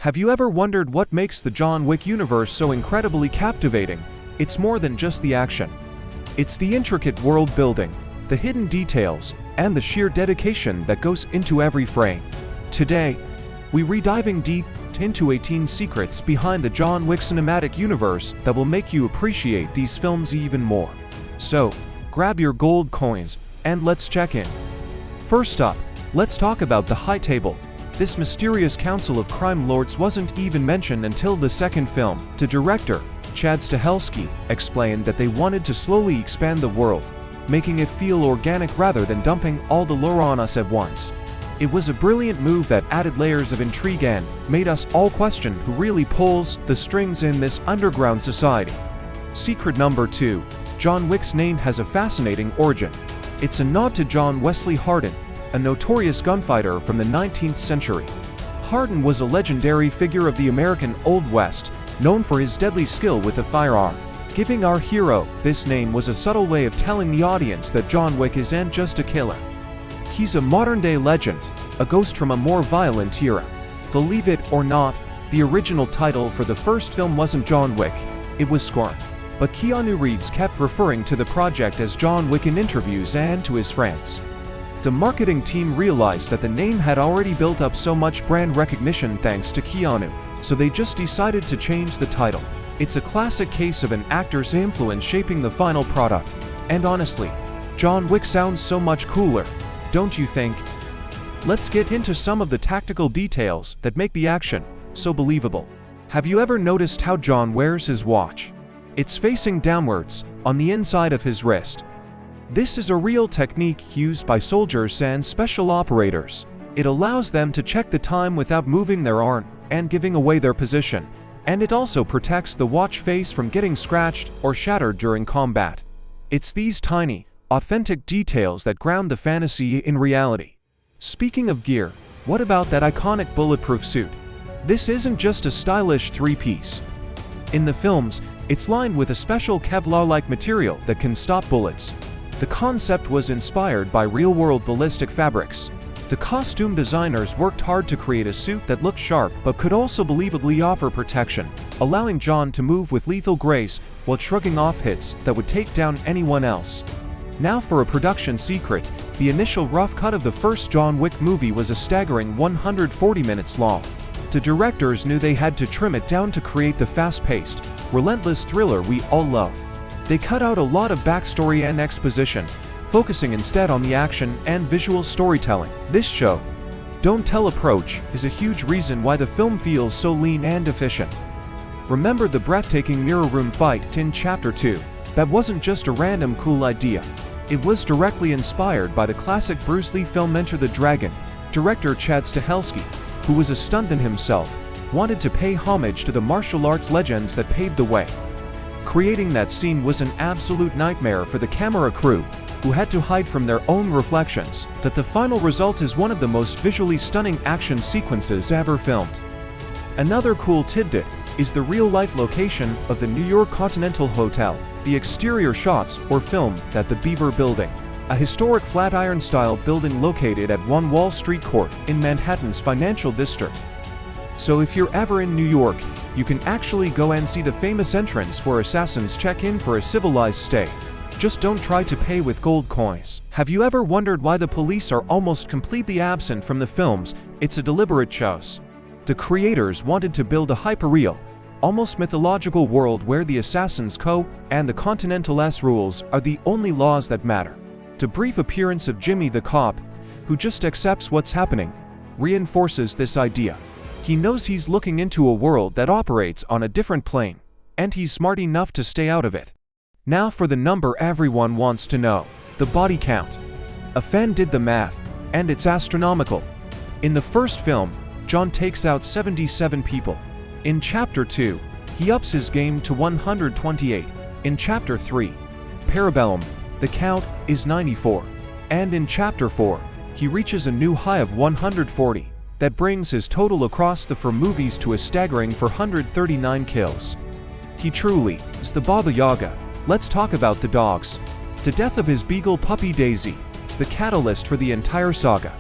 Have you ever wondered what makes the John Wick universe so incredibly captivating? It's more than just the action. It's the intricate world building, the hidden details, and the sheer dedication that goes into every frame. Today, we're diving deep into 18 secrets behind the John Wick cinematic universe that will make you appreciate these films even more. So, grab your gold coins, and let's check in. First up, let's talk about the High Table. This mysterious council of crime lords wasn't even mentioned until the second film. The director, Chad Stahelski, explained that they wanted to slowly expand the world, making it feel organic rather than dumping all the lore on us at once. It was a brilliant move that added layers of intrigue and made us all question who really pulls the strings in this underground society. Secret number 2. John Wick's name has a fascinating origin. It's a nod to John Wesley Hardin, a notorious gunfighter from the 19th century. Hardin was a legendary figure of the American Old West, known for his deadly skill with a firearm. Giving our hero this name was a subtle way of telling the audience that John Wick isn't just a killer. He's a modern-day legend, a ghost from a more violent era. Believe it or not, the original title for the first film wasn't John Wick, it was Scorn. But Keanu Reeves kept referring to the project as John Wick in interviews and to his friends. The marketing team realized that the name had already built up so much brand recognition thanks to Keanu, so they just decided to change the title. It's a classic case of an actor's influence shaping the final product. And honestly, John Wick sounds so much cooler, don't you think? Let's get into some of the tactical details that make the action so believable. Have you ever noticed how John wears his watch? It's facing downwards, on the inside of his wrist. This is a real technique used by soldiers and special operators. It allows them to check the time without moving their arm and giving away their position, and it also protects the watch face from getting scratched or shattered during combat. It's these tiny, authentic details that ground the fantasy in reality. Speaking of gear, what about that iconic bulletproof suit? This isn't just a stylish three-piece. In the films, it's lined with a special Kevlar-like material that can stop bullets. The concept was inspired by real-world ballistic fabrics. The costume designers worked hard to create a suit that looked sharp but could also believably offer protection, allowing John to move with lethal grace while shrugging off hits that would take down anyone else. Now for a production secret, the initial rough cut of the first John Wick movie was a staggering 140 minutes long. The directors knew they had to trim it down to create the fast-paced, relentless thriller we all love. They cut out a lot of backstory and exposition, focusing instead on the action and visual storytelling. This show, don't tell approach, is a huge reason why the film feels so lean and efficient. Remember the breathtaking mirror room fight in Chapter 2? That wasn't just a random cool idea. It was directly inspired by the classic Bruce Lee film Enter the Dragon. Director Chad Stahelski, who was a stuntman himself, wanted to pay homage to the martial arts legends that paved the way. Creating that scene was an absolute nightmare for the camera crew, who had to hide from their own reflections. That the final result is one of the most visually stunning action sequences ever filmed. Another cool tidbit is the real-life location of the New York Continental Hotel. The exterior shots were filmed at the Beaver Building, a historic Flatiron-style building located at 1 Wall Street Court in Manhattan's financial district. So if you're ever in New York, you can actually go and see the famous entrance where assassins check in for a civilized stay. Just don't try to pay with gold coins. Have you ever wondered why the police are almost completely absent from the films? It's a deliberate choice. The creators wanted to build a hyperreal, almost mythological world where the Assassin's Code and the Continental S rules are the only laws that matter. The brief appearance of Jimmy the cop, who just accepts what's happening, reinforces this idea. He knows he's looking into a world that operates on a different plane, and he's smart enough to stay out of it. Now for the number everyone wants to know, the body count. A fan did the math, and it's astronomical. In the first film, John takes out 77 people. In Chapter 2, he ups his game to 128. In Chapter 3, Parabellum, the count is 94. And in Chapter 4, he reaches a new high of 140. That brings his total across the 4 movies to a staggering 439 kills. He truly is the Baba Yaga. Let's talk about the dogs. The death of his beagle puppy Daisy is the catalyst for the entire saga.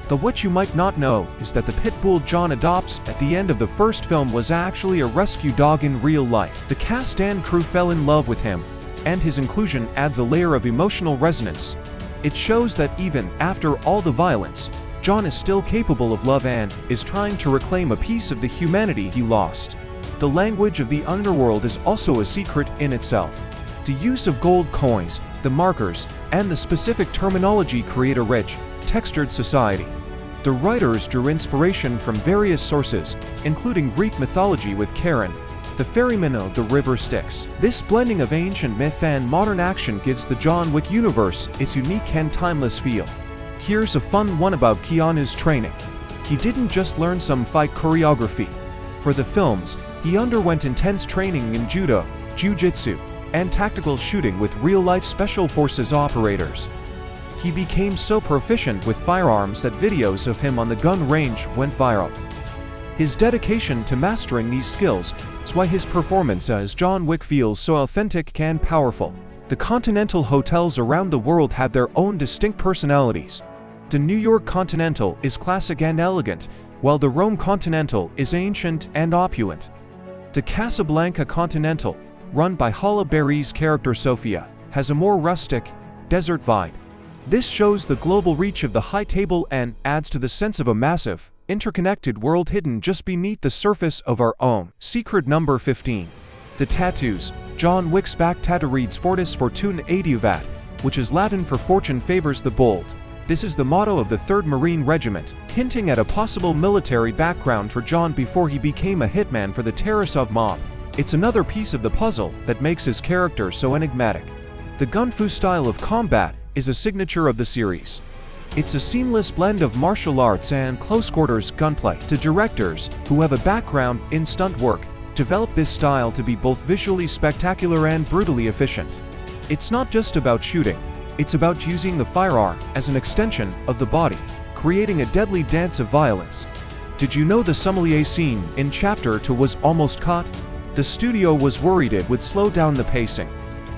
But what you might not know is that the pit bull John adopts at the end of the first film was actually a rescue dog in real life. The cast and crew fell in love with him, and his inclusion adds a layer of emotional resonance. It shows that even after all the violence, John is still capable of love and is trying to reclaim a piece of the humanity he lost. The language of the underworld is also a secret in itself. The use of gold coins, the markers, and the specific terminology create a rich, textured society. The writers drew inspiration from various sources, including Greek mythology with Charon, the ferryman of the river Styx. This blending of ancient myth and modern action gives the John Wick universe its unique and timeless feel. Here's a fun one about Keanu's training. He didn't just learn some fight choreography. For the films, he underwent intense training in judo, jiu-jitsu, and tactical shooting with real-life special forces operators. He became so proficient with firearms that videos of him on the gun range went viral. His dedication to mastering these skills is why his performance as John Wick feels so authentic and powerful. The Continental hotels around the world have their own distinct personalities. The New York Continental is classic and elegant, while the Rome Continental is ancient and opulent. The Casablanca Continental, run by Halle Berry's character Sophia, has a more rustic, desert vibe. This shows the global reach of the high table and adds to the sense of a massive, interconnected world hidden just beneath the surface of our own. Secret number 15. The tattoos. John Wick's back tattoo reads Fortis Fortuna Adiuvat, which is Latin for fortune favors the bold. This is the motto of the 3rd Marine Regiment, hinting at a possible military background for John before he became a hitman for the Tarasov mob. It's another piece of the puzzle that makes his character so enigmatic. The gun-fu style of combat is a signature of the series. It's a seamless blend of martial arts and close-quarters gunplay. The directors, who have a background in stunt work, developed this style to be both visually spectacular and brutally efficient. It's not just about shooting. It's about using the firearm as an extension of the body, creating a deadly dance of violence. Did you know the sommelier scene in Chapter 2 was almost cut? The studio was worried it would slow down the pacing,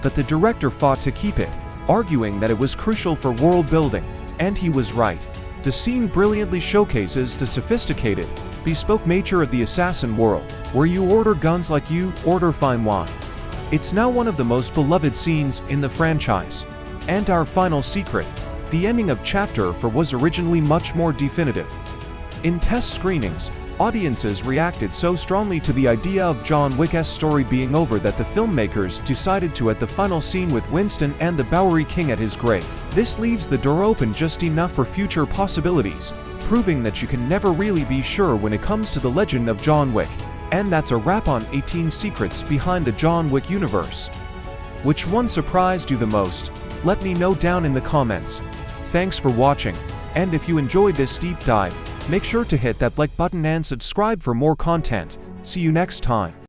but the director fought to keep it, arguing that it was crucial for world building, and he was right. The scene brilliantly showcases the sophisticated, bespoke nature of the assassin world, where you order guns like you order fine wine. It's now one of the most beloved scenes in the franchise. And our final secret, the ending of Chapter 4 was originally much more definitive. In test screenings, audiences reacted so strongly to the idea of John Wick's story being over that the filmmakers decided to add the final scene with Winston and the Bowery King at his grave. This leaves the door open just enough for future possibilities, proving that you can never really be sure when it comes to the legend of John Wick. And that's a wrap on 18 secrets behind the John Wick universe. Which one surprised you the most? Let me know down in the comments. Thanks for watching, and if you enjoyed this deep dive, make sure to hit that like button and subscribe for more content. See you next time.